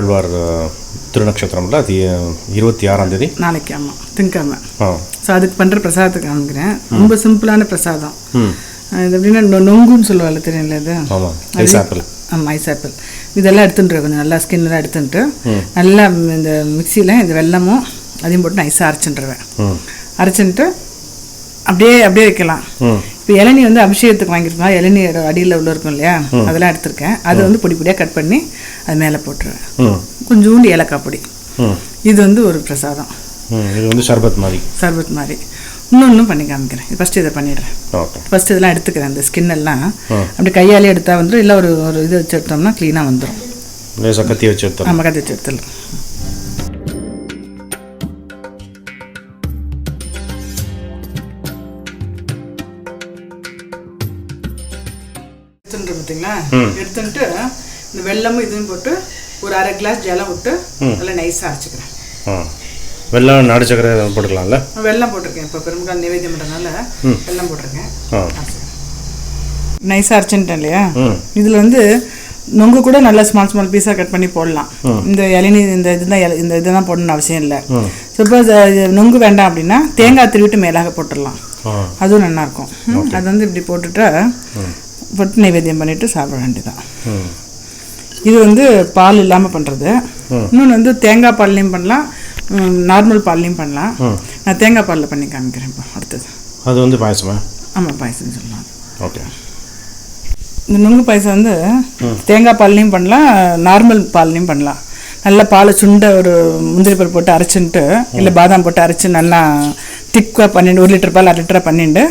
ஆழ்வார் திருநக்ஷத்திரம்ல அது 26ஆம் தேதி நாளைக்கு. ஆமாம், திங்கக்கிழமை. ஸோ அதுக்கு பண்ணுற பிரசாதத்தை காமிக்கிறேன். ரொம்ப சிம்பிளான பிரசாதம். இது எப்படின்னா நொங்குன்னு சொல்லுவாள், தெரியும்ல? இது ஐஸ் ஆப்பிள். ஆமாம், ஐஸ் ஆப்பிள். இதெல்லாம் எடுத்துட்டுருவேன், கொஞ்சம் நல்லா ஸ்கின்லாம் எடுத்துட்டு நல்லா இந்த மிக்சியில் இந்த வெல்லமும் அதையும் போட்டு நைஸாக அரைச்சுட்டுருவேன். அரைச்சுட்டு அப்படியே வைக்கலாம். இப்போ இளநீ வந்து அபிஷேகத்துக்கு வாங்கியிருக்கோம், இளநீ அடியில் உள்ள இருக்கும் இல்லையா, அதெல்லாம் எடுத்திருக்கேன். அதை வந்து பொடி பொடியாக கட் பண்ணி அது மேலே போட்டுருவேன். கொஞ்சோண்டு ஏலக்காய் பொடி. இது வந்து ஒரு பிரசாதம். இது வந்து ஷர்பத் மாதிரி. இன்னொன்றும் பண்ணி காமிக்கிறேன். ஃபஸ்ட்டு இதை பண்ணிடுறேன். ஃபஸ்ட்டு இதெல்லாம் எடுத்துக்கிறேன். இந்த ஸ்கின்னெல்லாம் அப்படி கையாலே எடுத்தால் வந்துடும், இல்லை ஒரு இது வச்சு எடுத்தோம்னா க்ளீனாக வந்துடும். கத்தி வச்சு எடுத்துடலாம். ஆமாம், கத்தி வச்சு எடுத்துடலாம். பார்த்தீங்களா? எடுத்துட்டு இந்த வெல்லமும் இதுவும் போட்டு ஒரு அரை கிளாஸ் ஜலம் விட்டு நல்லா நைஸாக அரைச்சிக்கிறேன். வெல்லம் நாடு சக்கரை போட்டுக்கலாம்ல? வெல்லம் போட்டிருக்கேன். இப்போ பெரும்பாலும் நைவேத்தியம் பண்ணுறதுனால வெல்லம் போட்டிருக்கேன். நைஸாக அரைச்சிட்டேன் இல்லையா? இதில் வந்து நொங்கு கூட நல்லா ஸ்மால் பீஸாக கட் பண்ணி போடலாம். இந்த இளநீ இந்த இதுதான் போடணும்னு அவசியம் இல்லை. சப்போஸ் நொங்கு வேண்டாம் அப்படின்னா தேங்காய் திருவிட்டு மேலாக போட்டுடலாம், அதுவும் நல்லாயிருக்கும். அது வந்து இப்படி போட்டுட்டா போட்டு நைவேத்தியம் பண்ணிவிட்டு சாப்பிட வேண்டியதான். இது வந்து பால் இல்லாமல் பண்ணுறது. இன்னொன்று வந்து தேங்காய் பால்லையும் பண்ணலாம், நார்மல் பால்லையும் பண்ணலாம். நான் தேங்காய் பாலில் பண்ணி காமிக்கிறேன். இப்போ அடுத்தது அது வந்து பாயசமா? ஆமாம், பாயசம்னு சொல்லலாம். ஓகே. இந்த நுங்கு பாயசம் வந்து தேங்காய் பால்லையும் பண்ணலாம், நார்மல் பால்லையும் பண்ணலாம். நல்லா பாலை சுண்டை ஒரு முந்திரி பருப்பு போட்டு அரைச்சின்ட்டு, இல்லை பாதாம் போட்டு அரைச்சி நல்லா திக்காக பண்ணிட்டு 1 லிட்டர் பால் 1/2 லிட்டராக பண்ணிட்டு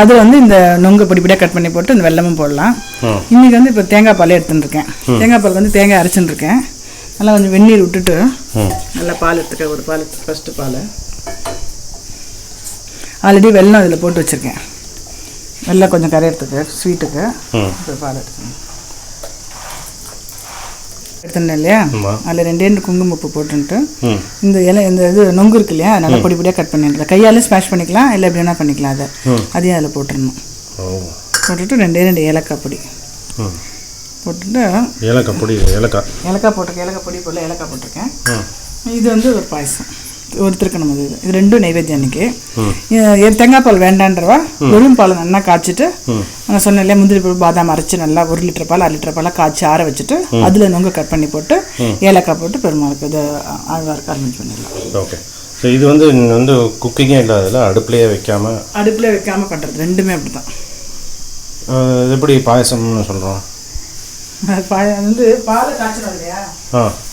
அது வந்து இந்த நொங்கு பொடி பொடியாக கட் பண்ணி போட்டு இந்த வெல்லமும் போடலாம். இன்றைக்கி வந்து இப்போ தேங்காய் பாலே எடுத்துட்டுருக்கேன். தேங்காய் பால் வந்து தேங்காய் அரைச்சிட்டுருக்கேன். நல்லா கொஞ்சம் வெந்நீர் விட்டுட்டு நல்லா பால் எடுத்துக்கேன். ஒரு பால் ஃபஸ்ட்டு பால் ஆல்ரெடி வெல்லம் இதில் போட்டு வச்சுருக்கேன். வெல்லம் கொஞ்சம் கரையிறதுக்கு ஸ்வீட்டுக்கு இப்போ பால் எடுத்துக்கேன். எடுத்துட்டேன் இல்லையா? அதில் 2 குங்குமப்பூ போட்டுன்ட்டு இந்த இது நொங்கு இருக்கு இல்லையா, நல்லா பொடி பொடியாக கட் பண்ணிடலாம். கையாலே ஸ்மாஷ் பண்ணிக்கலாம், இல்லை எப்படி வேணால் பண்ணிக்கலாம். அதையும் அதில் போட்டுடணும். போட்டுட்டு 2 ஏலக்காய் பொடி போட்டுட்டு ஏலக்காய் போட்டிருக்கேன். ஏலக்காய் பொடி போடல, ஏலக்காய் போட்டிருக்கேன். இது வந்து ஒரு பாயசம், ஒரு திருக்கணும். இது 2 நைவேத்தியம் அன்றைக்கி. தேங்காய் பால் வேண்டான்றவா வெறும் பால் நல்லா காய்ச்சிட்டு, நான் சொன்னேன் இல்லையா, முந்திரி பருப்பு பாதாம் அரைச்சி நல்லா 1 லிட்டர் பால் 1/2 லிட்டர் பாலாக காய்ச்சி ஆற வச்சுட்டு அதில் நொங்கு கட் பண்ணி போட்டு ஏலக்காய் போட்டு பெருமாளுக்கு இது ஆழ்வாருக்கு அரேஞ்ச் பண்ணிடலாம். ஓகே. ஸோ இது வந்து நீங்கள் வந்து குக்கிங்கே இல்லாததில் அடுப்புலேயே வைக்காமல் பண்ணுறது. ரெண்டுமே அப்படி தான். எப்படி பாயசம்னு சொல்கிறோம்? வந்து பாலை காய்ச்சணும் இல்லையா,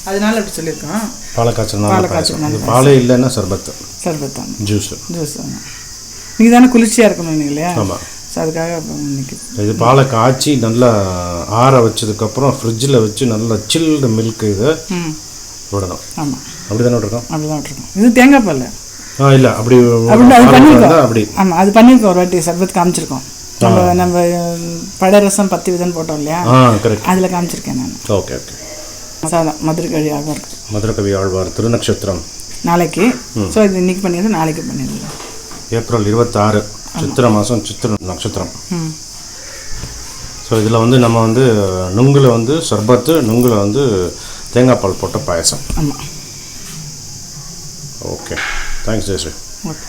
அதனால அப்படி சொல்லியிருக்கோம். பாலை காய்ச்சணும். பாலே இல்லைன்னா சர்பத் தான், ஜூஸ். நீங்கள் தானே குளிர்ச்சியாக இருக்கணும் இல்லையா? ஆமாம். ஸோ அதுக்காக இன்னைக்கு இது பாலை காய்ச்சி நல்லா ஆற வச்சதுக்கப்புறம் ஃப்ரிட்ஜில் வச்சு நல்லா சில்டு மில்க் இதை விடணும். ஆமாம், அப்படி தானே விட்டுருக்கோம். இது தேங்காய் பால் இல்லை, அப்படி அது பண்ணியிருக்கோம். அப்படி ஆமாம், அது பண்ணியிருக்கோம். ஒரு வாட்டி சர்பத் காமிச்சிருக்கோம். நம்ம படரசம் 10 விதம் போட்டோம் இல்லையா, அதில் காமிச்சிருக்கேன் நான். ஓகே. மதுரகவி ஆழ்வார் திருநக்ஷத்திரம் நாளைக்கு. ஸோ இது இன்னைக்கு பண்ணிடுறது, நாளைக்கு பண்ணிடுறது. ஏப்ரல் 26 சித்திரை மாதம் சித்திரை நட்சத்திரம். ஸோ இதில் வந்து நம்ம வந்து நுங்கில் வந்து சர்பத்து, நுங்கில் வந்து தேங்காய் பால் போட்ட பாயசம். ஆமாம். Okay, thanks Jayashree. ஓகே.